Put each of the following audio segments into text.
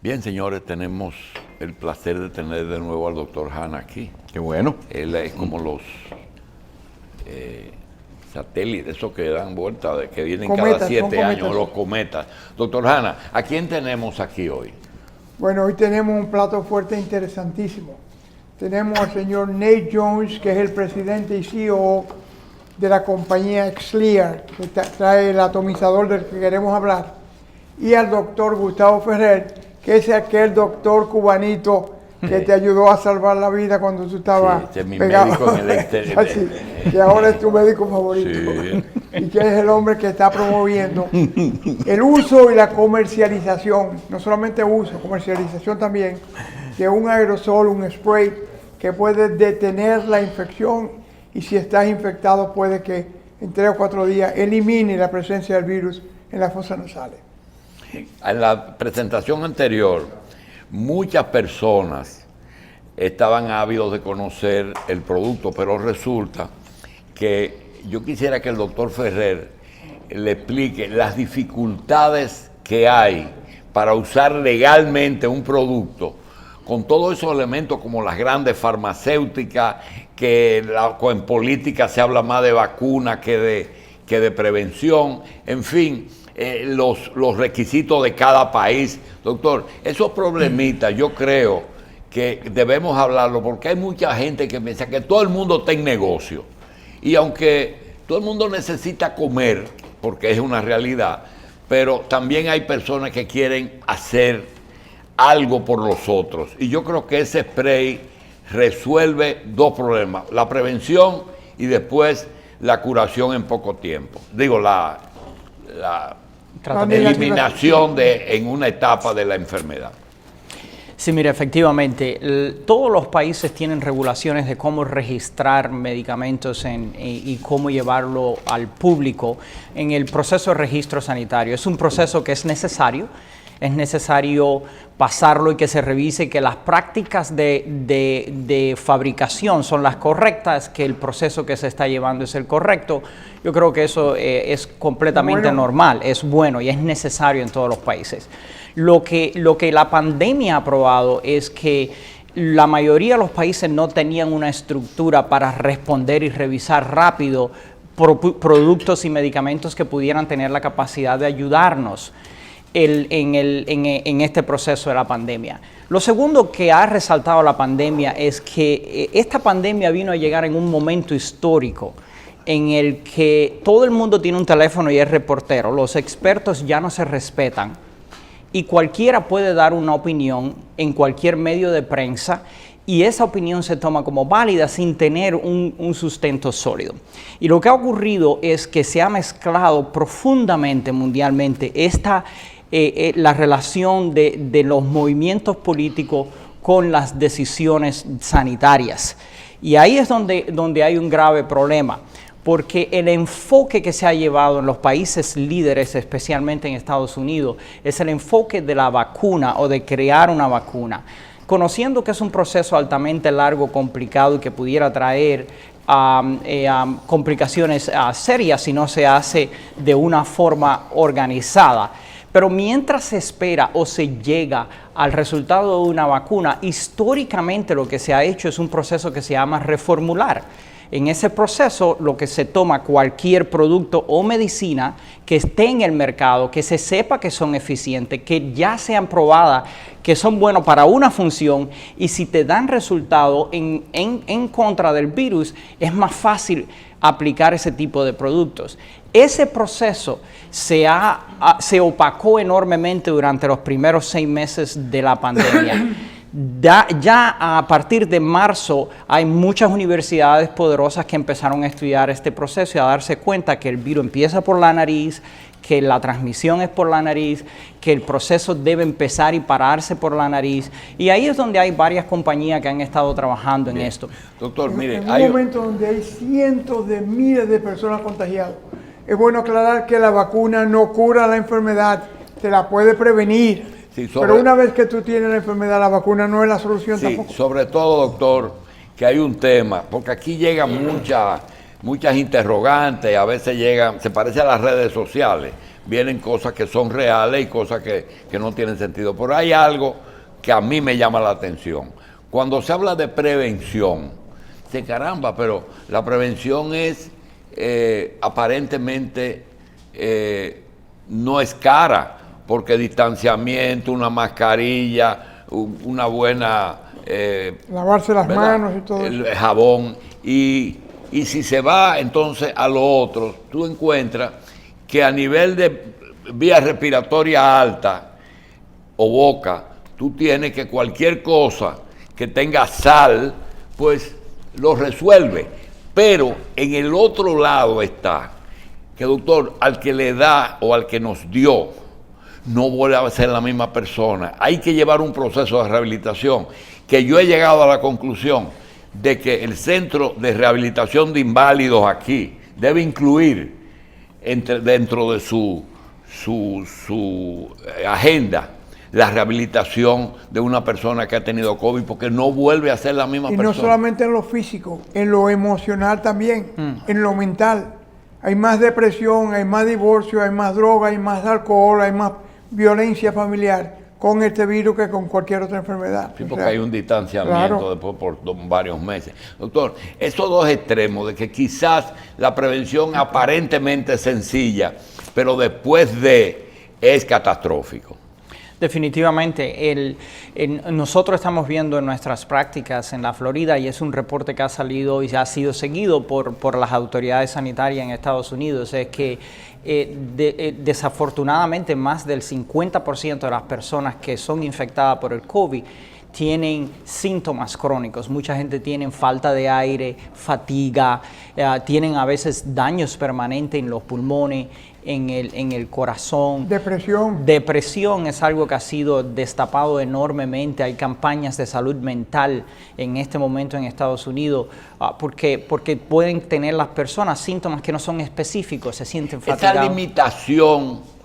Bien, señores, tenemos el placer de tener de nuevo al doctor Hanna aquí. Qué bueno. Él es como los satélites, esos que dan vuelta, que vienen Cometas, cada 7 años, cometas. los cometas. Doctor Hanna, ¿a quién tenemos aquí hoy? Bueno, hoy tenemos un plato fuerte interesantísimo. Tenemos al señor Nate Jones, que es el presidente y CEO de la compañía Xlear, que trae el atomizador del que queremos hablar, y al doctor Gustavo Ferrer, que es aquel doctor cubanito que te ayudó a salvar la vida cuando tú estabas Sí, este es mi pegado. médico en el exterior. Así, que ahora es tu médico favorito. Sí. Y que es el hombre que está promoviendo el uso y la comercialización, no solamente uso, comercialización también, de un aerosol, un spray, que puede detener la infección y si estás infectado puede que en 3 o 4 días elimine la presencia del virus en las fosas nasales. En la presentación anterior, muchas personas estaban ávidos de conocer el producto, pero resulta que yo quisiera que el doctor Ferrer le explique las dificultades que hay para usar legalmente un producto con todos esos elementos como las grandes farmacéuticas, que en política se habla más de vacuna que de prevención, en fin, los requisitos de cada país. Doctor, esos problemitas yo creo que debemos hablarlo porque hay mucha gente que piensa que todo el mundo está en negocio. Y aunque todo el mundo necesita comer, porque es una realidad, pero también hay personas que quieren hacer algo por los otros. Y yo creo que ese spray resuelve 2 problemas, la prevención y después la curación en poco tiempo. Digo, la eliminación en una etapa de la enfermedad. Sí, mira, efectivamente, todos los países tienen regulaciones de cómo registrar medicamentos y cómo llevarlo al público en el proceso de registro sanitario. Es un proceso que es necesario pasarlo y que se revise que las prácticas de fabricación son las correctas, que el proceso que se está llevando es el correcto. Yo creo que eso es completamente normal, es bueno y es necesario en todos los países. Lo que la pandemia ha probado es que la mayoría de los países no tenían una estructura para responder y revisar rápido productos y medicamentos que pudieran tener la capacidad de ayudarnos en este proceso de la pandemia. Lo segundo que ha resaltado la pandemia es que esta pandemia vino a llegar en un momento histórico en el que todo el mundo tiene un teléfono y es reportero, los expertos ya no se respetan y cualquiera puede dar una opinión en cualquier medio de prensa y esa opinión se toma como válida sin tener un sustento sólido. Y lo que ha ocurrido es que se ha mezclado profundamente mundialmente la relación de los movimientos políticos con las decisiones sanitarias. Y ahí es donde hay un grave problema, porque el enfoque que se ha llevado en los países líderes, especialmente en Estados Unidos, es el enfoque de la vacuna o de crear una vacuna, conociendo que es un proceso altamente largo, complicado y que pudiera traer complicaciones serias si no se hace de una forma organizada. Pero mientras se espera o se llega al resultado de una vacuna, históricamente lo que se ha hecho es un proceso que se llama reformular. En ese proceso, lo que se toma cualquier producto o medicina que esté en el mercado, que se sepa que son eficientes, que ya sean probadas, que son buenos para una función, y si te dan resultado en contra del virus, es más fácil aplicar ese tipo de productos. Ese proceso se opacó enormemente durante los primeros 6 meses de la pandemia. Ya a partir de marzo hay muchas universidades poderosas que empezaron a estudiar este proceso y a darse cuenta que el virus empieza por la nariz, que la transmisión es por la nariz, que el proceso debe empezar y pararse por la nariz. Y ahí es donde hay varias compañías que han estado trabajando en esto. Doctor, mire, En un momento donde hay cientos de miles de personas contagiadas, es bueno aclarar que la vacuna no cura la enfermedad, se la puede prevenir. Sí, pero una vez que tú tienes la enfermedad, la vacuna no es la solución tampoco. Sobre todo, doctor, que hay un tema, porque aquí llegan muchas interrogantes, a veces llegan, se parece a las redes sociales, vienen cosas que son reales y cosas que no tienen sentido. Pero hay algo que a mí me llama la atención. Cuando se habla de prevención, de caramba, pero la prevención es aparentemente no es cara, porque distanciamiento, una mascarilla, una buena... lavarse las manos y todo el jabón. Y si se va entonces a lo otro, tú encuentras que a nivel de vía respiratoria alta o boca, tú tienes que cualquier cosa que tenga sal, pues lo resuelve. Pero en el otro lado está que, doctor, al que le da o al que nos dio, no vuelve a ser la misma persona. Hay que llevar un proceso de rehabilitación, que yo he llegado a la conclusión de que el Centro de Rehabilitación de Inválidos aquí debe incluir dentro de su agenda la rehabilitación de una persona que ha tenido COVID, porque no vuelve a ser la misma persona. Y no solamente en lo físico, en lo emocional también, en lo mental. Hay más depresión, hay más divorcio, hay más droga, hay más alcohol, hay más violencia familiar con este virus que con cualquier otra enfermedad. Sí, porque hay un distanciamiento claro, después por varios meses. Doctor, esos dos extremos de que quizás la prevención aparentemente es sencilla, pero después es catastrófico. Definitivamente, nosotros estamos viendo en nuestras prácticas en la Florida, y es un reporte que ha salido y ha sido seguido por las autoridades sanitarias en Estados Unidos, es que desafortunadamente más del 50% de las personas que son infectadas por el COVID tienen síntomas crónicos. Mucha gente tiene falta de aire, fatiga, tienen a veces daños permanentes en los pulmones, en el corazón. Depresión. Depresión es algo que ha sido destapado enormemente. Hay campañas de salud mental en este momento en Estados Unidos porque pueden tener las personas síntomas que no son específicos, se sienten fatigados. Esa limitación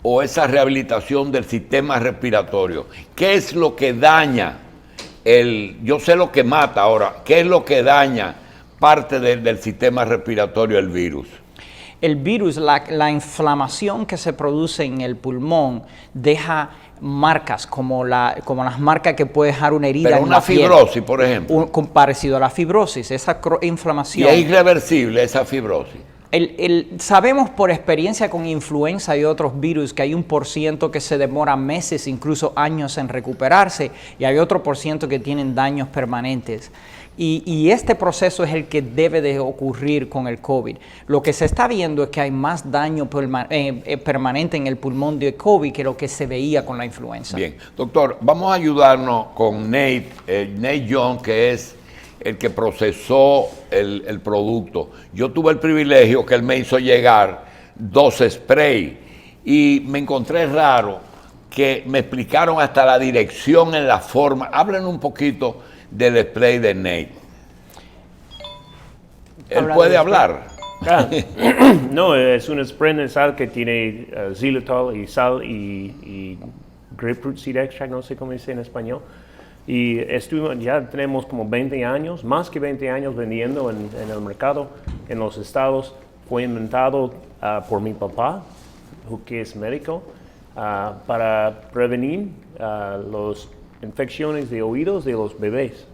o esa rehabilitación del sistema respiratorio, ¿qué es lo que daña? Yo sé lo que mata ahora, ¿qué es lo que daña parte del sistema respiratorio, el virus? El virus, la inflamación que se produce en el pulmón deja marcas, como las marcas que puede dejar una herida. Pero en la piel. Una fibrosis, por ejemplo. Parecido a la fibrosis, esa inflamación. Y es irreversible esa fibrosis. Sabemos por experiencia con influenza y otros virus que hay un % que se demora meses, incluso años en recuperarse, y hay otro % que tienen daños permanentes. Y este proceso es el que debe de ocurrir con el COVID. Lo que se está viendo es que hay más daño permanente en el pulmón de COVID que lo que se veía con la influenza. Bien, doctor, vamos a ayudarnos con Nate John, que es el que procesó el producto. Yo tuve el privilegio que él me hizo llegar 2 sprays y me encontré raro que me explicaron hasta la dirección en la forma. Hablen un poquito del spray de Nate. ¿Él puede hablar? No, es un spray nasal que tiene xilitol y sal y grapefruit seed extract, no sé cómo dice en español. Y ya tenemos como 20 años, más que 20 años vendiendo en el mercado, en los estados. Fue inventado por mi papá, que es médico, para prevenir las infecciones de oídos de los bebés.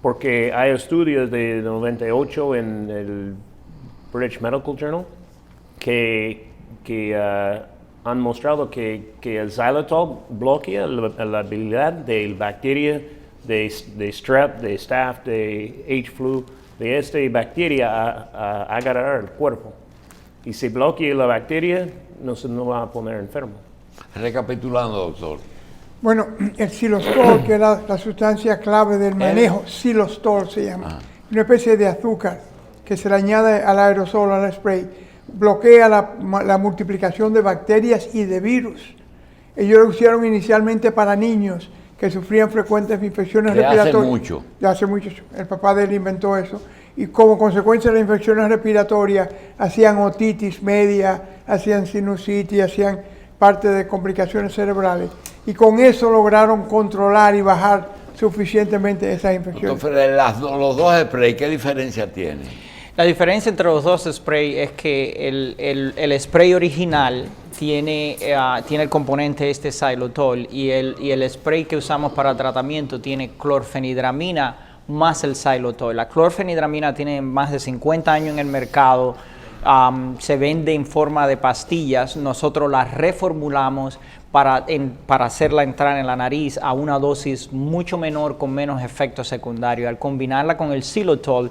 Porque hay estudios de 98 en el British Medical Journal que han mostrado que el xylitol bloquea la habilidad de bacteria de strep, de staph, de H-flu, de esta bacteria a agarrar el cuerpo. Y si bloquea la bacteria, no va a poner enfermo. Recapitulando, doctor. Bueno, el xilostol, que es la sustancia clave del manejo, xilostol se llama, una especie de azúcar que se le añade al aerosol, al spray, bloquea la multiplicación de bacterias y de virus. Ellos lo hicieron inicialmente para niños que sufrían frecuentes infecciones respiratorias. Hace mucho. Ya hace mucho. El papá de él inventó eso. Y como consecuencia de las infecciones respiratorias, hacían otitis media, hacían sinusitis, hacían parte de complicaciones cerebrales. Y con eso lograron controlar y bajar suficientemente esas infecciones. Entonces, los 2 sprays, ¿qué diferencia tienen? La diferencia entre los dos sprays es que el spray original tiene el componente xylitol y el spray que usamos para tratamiento tiene clorfenidramina más el xylitol. La clorfenidramina tiene más de 50 años en el mercado, se vende en forma de pastillas. Nosotros la reformulamos para hacerla entrar en la nariz a una dosis mucho menor con menos efectos secundarios. Al combinarla con el xylitol,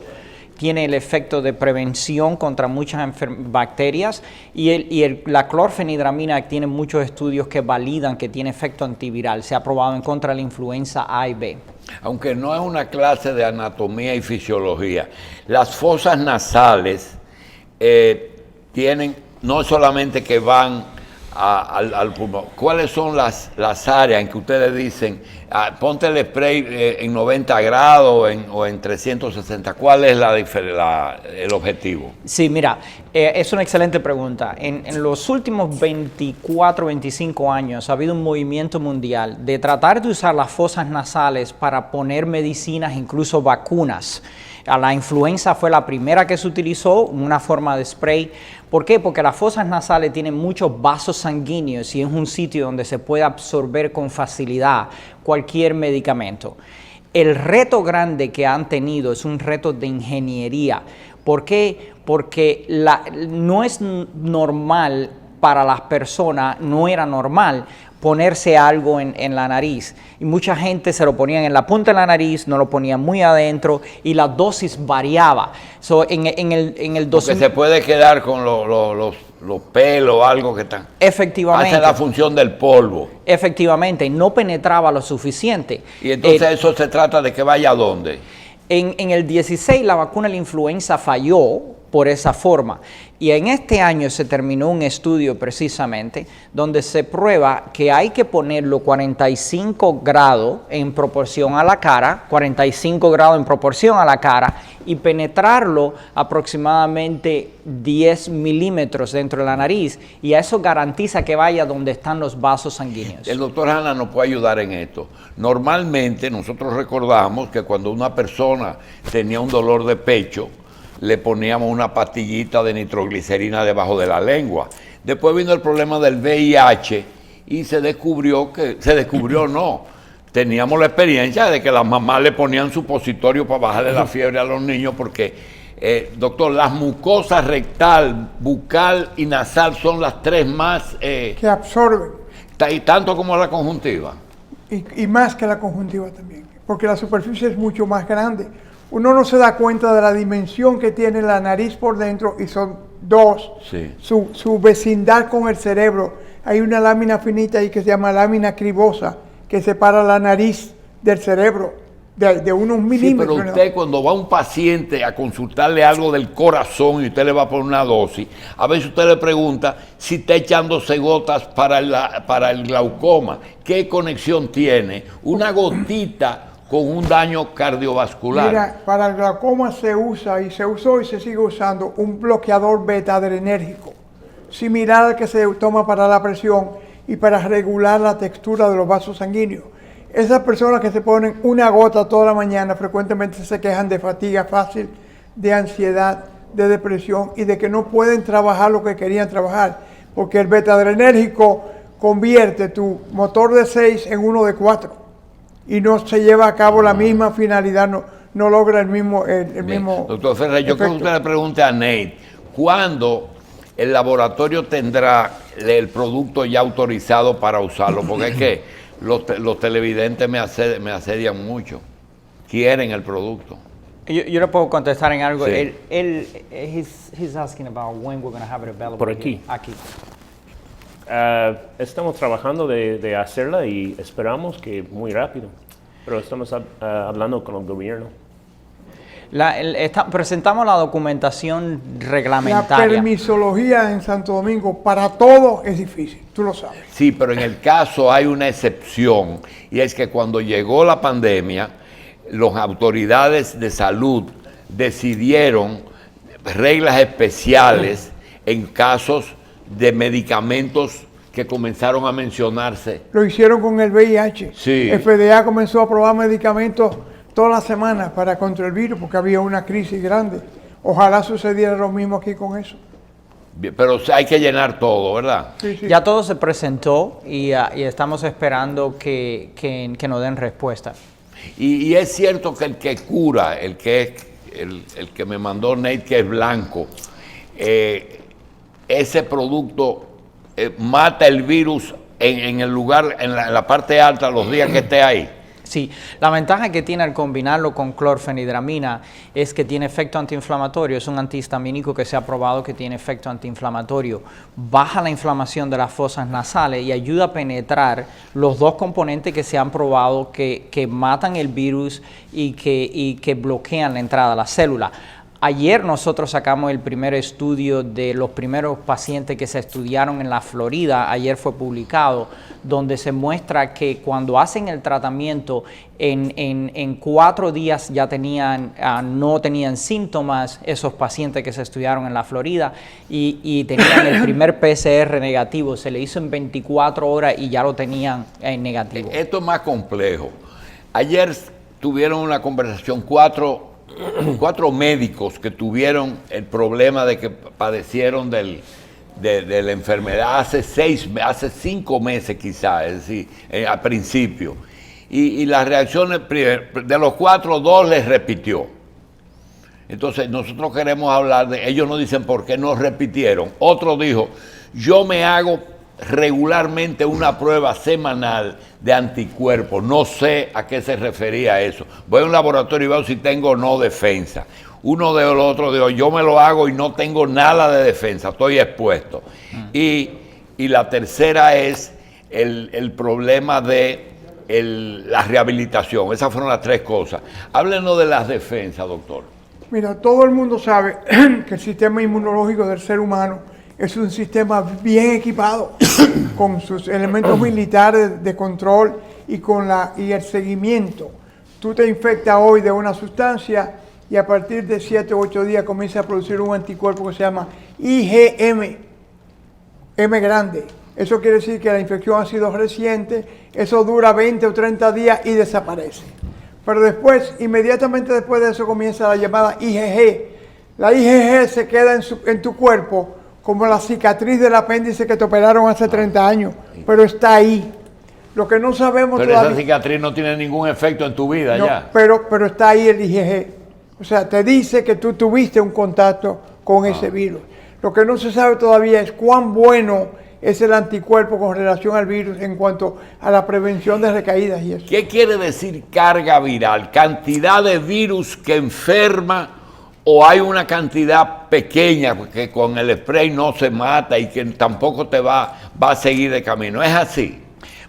tiene el efecto de prevención contra muchas bacterias y la clorfenidramina tiene muchos estudios que validan que tiene efecto antiviral. Se ha probado en contra de la influenza A y B. Aunque no es una clase de anatomía y fisiología, las fosas nasales tienen no solamente que van al pulmón. ¿Cuáles son las áreas en que ustedes dicen, ponte el spray en 90 grados o en 360? ¿Cuál es el objetivo? Sí, mira, es una excelente pregunta. En los últimos 24, 25 años ha habido un movimiento mundial de tratar de usar las fosas nasales para poner medicinas, incluso vacunas. La influenza fue la primera que se utilizó, una forma de spray. ¿Por qué? Porque las fosas nasales tienen muchos vasos sanguíneos y es un sitio donde se puede absorber con facilidad cualquier medicamento. El reto grande que han tenido es un reto de ingeniería. ¿Por qué? Porque no es normal para las personas, no era normal ponerse algo en la nariz, y mucha gente se lo ponían en la punta de la nariz, no lo ponían muy adentro y la dosis variaba. En el Porque se puede quedar con los pelos o algo que están. Efectivamente. Hace la función del polvo. Efectivamente, no penetraba lo suficiente. Y entonces eso se trata de que vaya a dónde. En el 16 la vacuna de la influenza falló por esa forma. Y en este año se terminó un estudio precisamente donde se prueba que hay que ponerlo 45 grados en proporción a la cara, 45 grados en proporción a la cara y penetrarlo aproximadamente 10 milímetros dentro de la nariz, y eso garantiza que vaya donde están los vasos sanguíneos. El doctor Hanna nos puede ayudar en esto. Normalmente nosotros recordamos que cuando una persona tenía un dolor de pecho, le poníamos una pastillita de nitroglicerina debajo de la lengua. Después vino el problema del VIH y teníamos la experiencia de que las mamás le ponían supositorio para bajarle la fiebre a los niños porque, doctor, las mucosas rectal, bucal y nasal son las tres más... que absorben. Y tanto como la conjuntiva. Y más que la conjuntiva también, porque la superficie es mucho más grande. Uno no se da cuenta de la dimensión que tiene la nariz por dentro y son dos. Sí. Su vecindad con el cerebro. Hay una lámina finita ahí que se llama lámina cribosa que separa la nariz del cerebro de unos milímetros. Sí, pero usted cuando va a un paciente a consultarle algo del corazón y usted le va a poner una dosis, a veces usted le pregunta si está echándose gotas para el glaucoma. ¿Qué conexión tiene una gotita con un daño cardiovascular? Mira, para el glaucoma se usa y se usó y se sigue usando un bloqueador beta-adrenérgico, similar al que se toma para la presión y para regular la textura de los vasos sanguíneos. Esas personas que se ponen una gota toda la mañana frecuentemente se quejan de fatiga fácil, de ansiedad, de depresión y de que no pueden trabajar lo que querían trabajar, porque el beta-adrenérgico convierte tu motor de 6 en uno de 4. Y no se lleva a cabo la misma finalidad, no logra el mismo Doctor Ferrer, yo creo que usted le pregunte a Nate, ¿cuándo el laboratorio tendrá el producto ya autorizado para usarlo? Porque es que los televidentes me asedian mucho, quieren el producto. Yo le puedo contestar en algo. Sí. He's asking about when we're going to have it available. Por aquí. Aquí. Estamos trabajando de hacerla y esperamos que muy rápido, pero estamos hablando con el gobierno. Presentamos la documentación La reglamentaria. permisología en Santo Domingo para todo es difícil, tú lo sabes. Sí, pero en el caso hay una excepción, y es que cuando llegó la pandemia, las autoridades de salud decidieron reglas especiales en casos de medicamentos que comenzaron a mencionarse. Lo hicieron con el VIH. Sí. FDA comenzó a probar medicamentos todas las semanas para contra el virus porque había una crisis grande. Ojalá sucediera lo mismo aquí con eso. Bien, pero hay que llenar todo, ¿verdad? Sí, sí. Ya todo se presentó y estamos esperando que nos den respuesta. Y es cierto que el que cura, el que me mandó Nate, que es blanco, ese producto mata el virus en el lugar, en la parte alta, los días que esté ahí. Sí, la ventaja que tiene al combinarlo con clorfenidramina es que tiene efecto antiinflamatorio, es un antihistamínico que se ha probado que tiene efecto antiinflamatorio, baja la inflamación de las fosas nasales y ayuda a penetrar los dos componentes que se han probado que matan el virus y que bloquean la entrada a la célula. Ayer nosotros sacamos el primer estudio de los primeros pacientes que se estudiaron en la Florida, ayer fue publicado, donde se muestra que cuando hacen el tratamiento en 4 días ya no tenían síntomas esos pacientes que se estudiaron en la Florida y tenían el primer PCR negativo, se le hizo en 24 horas y ya lo tenían negativo. Esto es más complejo. Ayer tuvieron una conversación cuatro médicos que tuvieron el problema de que padecieron de la enfermedad hace 5 meses quizás, es decir, al principio. Y las reacciones, de los 4, 2 les repitió. Entonces nosotros queremos hablar de, ellos nos dicen por qué no repitieron. Otro dijo, yo me hago regularmente una prueba semanal de anticuerpos, no sé a qué se refería eso. Voy a un laboratorio y veo si tengo o no defensa. Uno de los otros dijo, yo me lo hago y no tengo nada de defensa, estoy expuesto. Y la tercera es el problema de la rehabilitación. Esas fueron las 3 cosas. Háblenos de las defensas, doctor. Mira, todo el mundo sabe que el sistema inmunológico del ser humano es un sistema bien equipado con sus elementos militares de control y el seguimiento. Tú te infectas hoy de una sustancia y a partir de 7 u 8 días comienza a producir un anticuerpo que se llama IgM, M grande. Eso quiere decir que la infección ha sido reciente, eso dura 20 o 30 días y desaparece. Pero después, inmediatamente después de eso comienza la llamada IgG. La IgG se queda en tu cuerpo como la cicatriz del apéndice que te operaron hace 30 años, pero está ahí. Lo que no sabemos pero todavía... esa cicatriz no tiene ningún efecto en tu vida no, ya. Pero está ahí el IgG. O sea, te dice que tú tuviste un contacto con ese virus. Lo que no se sabe todavía es cuán bueno es el anticuerpo con relación al virus en cuanto a la prevención de recaídas y eso. ¿Qué quiere decir carga viral? ¿Cantidad de virus que enferma o hay una cantidad pequeña que con el spray no se mata y que tampoco te va a seguir de camino? ¿Es así?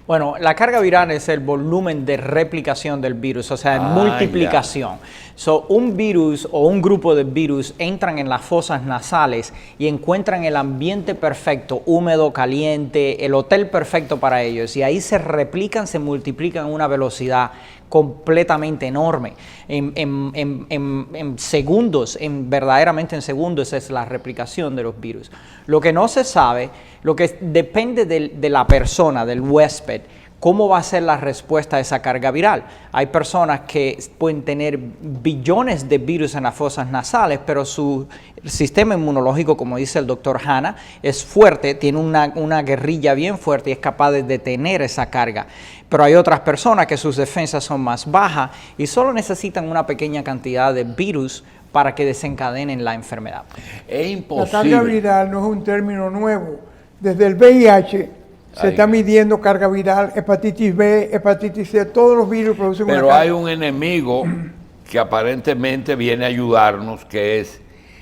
Bueno, la carga viral es el volumen de replicación del virus, o sea, de multiplicación. So, un virus o un grupo de virus entran en las fosas nasales y encuentran el ambiente perfecto, húmedo, caliente, el hotel perfecto para ellos. Y ahí se replican, se multiplican a una velocidad completamente enorme. En segundos, verdaderamente en segundos es la replicación de los virus. Lo que no se sabe, lo que depende de la persona, del huésped, ¿cómo va a ser la respuesta a esa carga viral? Hay personas que pueden tener billones de virus en las fosas nasales, pero su sistema inmunológico, como dice el doctor Hanna, es fuerte, tiene una guerrilla bien fuerte y es capaz de detener esa carga. Pero hay otras personas que sus defensas son más bajas y solo necesitan una pequeña cantidad de virus para que desencadenen la enfermedad. Es imposible. La carga viral no es un término nuevo. Desde el VIH se está midiendo carga viral, hepatitis B, hepatitis C, todos los virus producen una carga. Pero hay un enemigo que aparentemente viene a ayudarnos, que es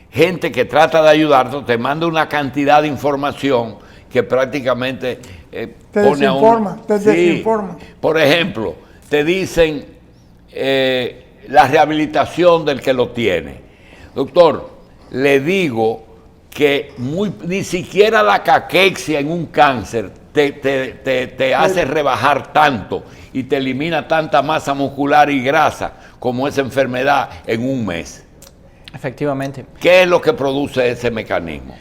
gente que trata de ayudarnos, te manda una cantidad de información que prácticamente te pone desinforma, a un... te desinforma. Por ejemplo, te dicen la rehabilitación del que lo tiene. Doctor, le digo que ni siquiera la caquexia en un cáncer te hace rebajar tanto y te elimina tanta masa muscular y grasa como esa enfermedad en un mes. Efectivamente. ¿Qué es lo que produce ese mecanismo?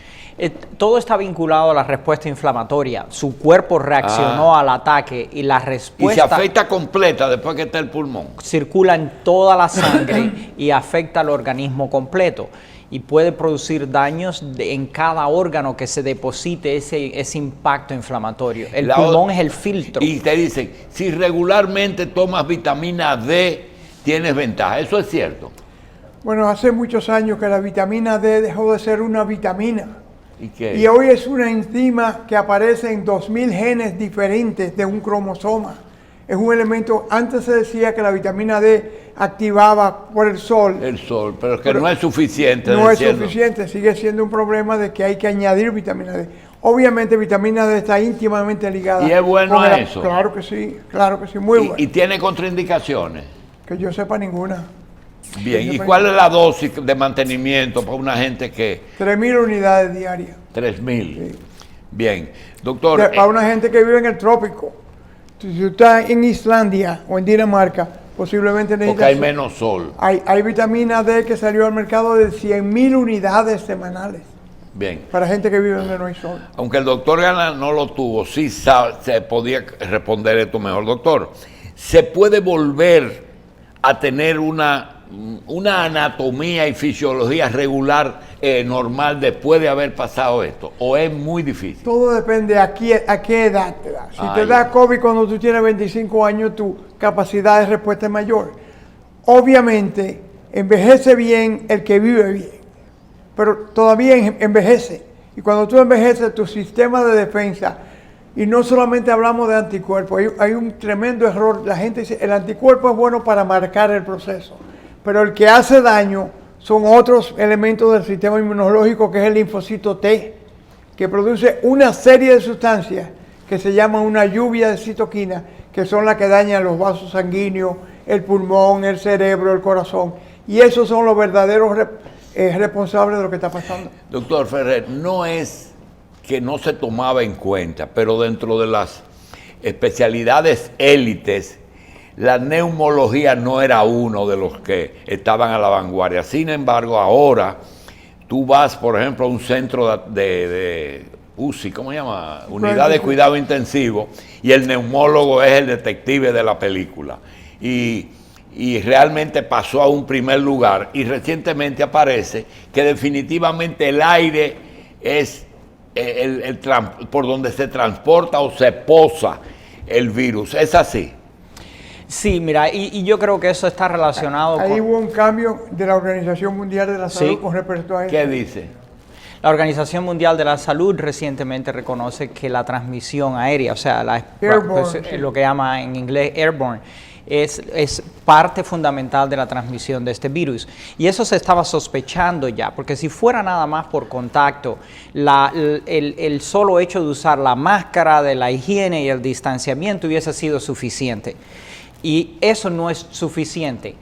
Todo está vinculado a la respuesta inflamatoria. Su cuerpo reaccionó al ataque y la Y se respuesta afecta completa después que está el pulmón. circula en toda la sangre y afecta al organismo completo. Y puede producir daños en cada órgano que se deposite ese impacto inflamatorio. El pulmón es el filtro. Y te dicen, si regularmente tomas vitamina D, tienes ventaja. ¿Eso es cierto? Bueno, hace muchos años que la vitamina D dejó de ser una vitamina. ¿Y qué? Y hoy es una enzima que aparece en 2000 genes diferentes de un cromosoma. Es un elemento, antes se decía que la vitamina D activaba por el sol. El sol, pero es que no es suficiente. No es diciendo. suficiente, sigue siendo un problema de que hay que añadir vitamina D. Obviamente vitamina D está íntimamente ligada. ¿Y es bueno con eso? Claro que sí, muy bueno. ¿Y tiene contraindicaciones? Que yo sepa ninguna. Bien, ¿y cuál es la dosis de mantenimiento para una gente que 3000 unidades diarias. 3.000? Bien, doctor. Para una gente que vive en el trópico. Si tú estás en Islandia o en Dinamarca, posiblemente necesitas... Porque hay menos sol. Hay vitamina D que salió al mercado de 100.000 unidades semanales Bien. para gente que vive donde no hay sol. Aunque el doctor Gana no lo tuvo, sí se podía responder esto mejor. Doctor, ¿se puede volver a tener una anatomía y fisiología regular, normal, después de haber pasado esto? ¿O es muy difícil? Todo depende a qué edad te da. Si te da COVID cuando tú tienes 25 años, tu capacidad de respuesta es mayor. Obviamente, envejece bien el que vive bien, pero todavía envejece. Y cuando tú envejeces, tu sistema de defensa, y no solamente hablamos de anticuerpos, hay un tremendo error. La gente dice, el anticuerpo es bueno para marcar el proceso, pero el que hace daño son otros elementos del sistema inmunológico, que es el linfocito T, que produce una serie de sustancias que se llaman una lluvia de citoquinas, que son las que dañan los vasos sanguíneos, el pulmón, el cerebro, el corazón. Y esos son los verdaderos responsables de lo que está pasando. Doctor Ferrer, no es que no se tomaba en cuenta, pero dentro de las especialidades élites, la neumología no era uno de los que estaban a la vanguardia. Sin embargo, ahora tú vas, por ejemplo, a un centro de UCI, ¿cómo se llama? Unidad de Cuidado Intensivo, y el neumólogo es el detective de la película. Y realmente pasó a un primer lugar, y recientemente aparece que definitivamente el aire es por donde se transporta o se posa el virus. ¿Es así? Sí, mira, y yo creo que eso está relacionado Ahí con... hubo un cambio de la Organización Mundial de la Salud Sí. con respecto a eso. ¿Qué dice? La Organización Mundial de la Salud recientemente reconoce que la transmisión aérea, o sea, Airborne, sí. lo que llama en inglés airborne, es parte fundamental de la transmisión de este virus. Y eso se estaba sospechando ya, porque si fuera nada más por contacto, el solo hecho de usar la máscara, de la higiene y el distanciamiento hubiese sido suficiente. Y eso no es suficiente.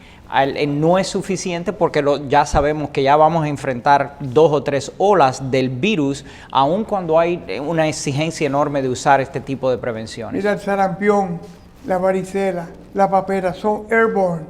No es suficiente porque ya sabemos que ya vamos a enfrentar 2 o 3 olas del virus, aun cuando hay una exigencia enorme de usar este tipo de prevenciones. Mira, el sarampión, la varicela, la papera, son airborne.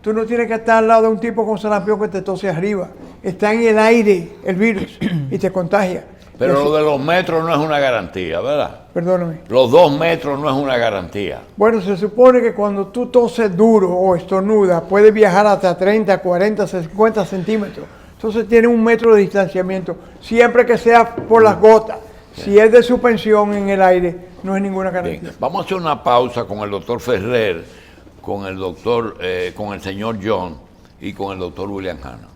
Tú no tienes que estar al lado de un tipo con sarampión que te tose arriba. Está en el aire el virus y te contagia. Pero lo de los metros no es una garantía, ¿verdad? Perdóname. Los 2 metros no es una garantía. Bueno, se supone que cuando tú toses duro o estornudas, puedes viajar hasta 30, 40, 50 centímetros. Entonces tiene 1 metro de distanciamiento, siempre que sea por las gotas. Si es de suspensión en el aire, no es ninguna garantía. Bien, vamos a hacer una pausa con el doctor Ferrer, con el doctor, con el señor John y con el doctor William Hanna.